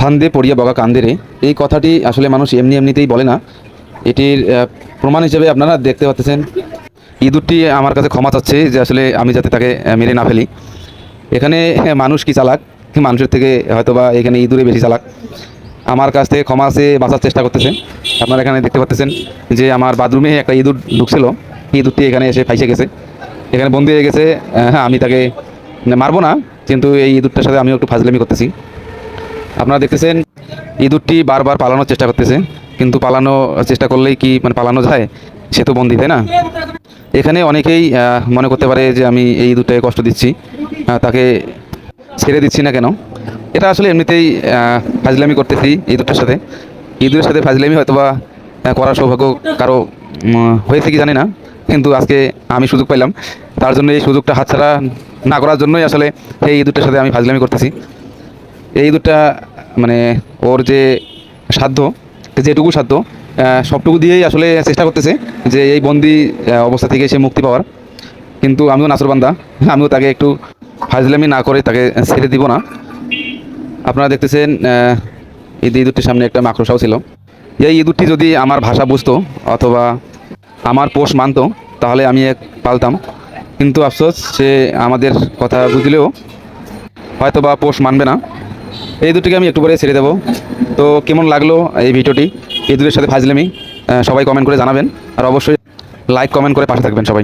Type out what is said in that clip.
ফান্দে পড়িয়া বগা কান্দে রে, এই কথাটি আসলে মানুষ এমনিতেই বলে না। এটির প্রমাণ হিসেবে আপনারা দেখতে পাচ্ছেন ইঁদুরটি আমার কাছে ক্ষমা চাচ্ছে যে আসলে আমি যাতে তাকে মেরে না ফেলি। এখানে মানুষ কি চালাক, মানুষের থেকে হয়তোবা এখানে ইঁদুরে বেশি চালাক। আমার কাছ থেকে ক্ষমা চেয়ে বাঁচার চেষ্টা করতেছে। আপনারা এখানে দেখতে পাচ্ছেন যে আমার বাথরুমে একটা ইঁদুর ঢুকছিল, ইঁদুরটি এখানে এসে ফাইসে গেছে, এখানে বন্দি হয়ে গেছে। হ্যাঁ, আমি তাকে মারবো না, কিন্তু এই ইঁদুরটার সাথে আমিও একটু ফাজলামি করতেছি। আপনারা দেখতেছেন ইঁদুরটি বারবার পালানোর চেষ্টা করতেছে, কিন্তু পালানো চেষ্টা করলেই কি পালানো যায়? সে তো বন্দি, তাই না? এখানে অনেকেই মনে করতে পারে যে আমি এই ইঁদুরটাকে কষ্ট দিচ্ছি, তাকে ছেড়ে দিচ্ছি না কেন। এটা আসলে এমনিতেই ফাজলামি করতেছি ইঁদুরটার সাথে। ইঁদুরের সাথে ফাজলামি হয়তোবা করার সৌভাগ্য কারো হয়েছে কি জানি না, কিন্তু আজকে আমি সুযোগ পাইলাম, তার জন্য এই সুযোগটা হাতছাড়া না করার জন্যই আসলে এই ইঁদুরটার সাথে আমি ফাজলামি করতেছি। এই ইঁদুরটা ওর যে সাধ্য, যেটুকু সাধ্য সবটুকু দিয়েই আসলে চেষ্টা করতেছে যে এই বন্দি অবস্থা থেকে সে মুক্তি পাওয়ার। কিন্তু আমিও নাসরবান্দা, আমিও তাকে একটু ফাজলামি না করে তাকে ছেড়ে দিব না। আপনারা দেখতেছেন এই ইঁদুরটির সামনে একটা মাকড়সাও ছিল। এই ইঁদুরটি যদি আমার ভাষা বুঝতো অথবা আমার পোষ মানতো তাহলে আমি এক পালতাম, কিন্তু আফসোস সে আমাদের কথা বুঝলেও হয়তোবা পোষ মানবে না। এই দুটিকে আমি একটু পরে ছেড়ে দেবো। তো কেমন লাগলো এই ভিডিওটি, ইঁদুরের সাথে ফাজলামি, সবাই কমেন্ট করে জানাবেন, আর অবশ্যই লাইক কমেন্ট করে পাশে থাকবেন সবাই।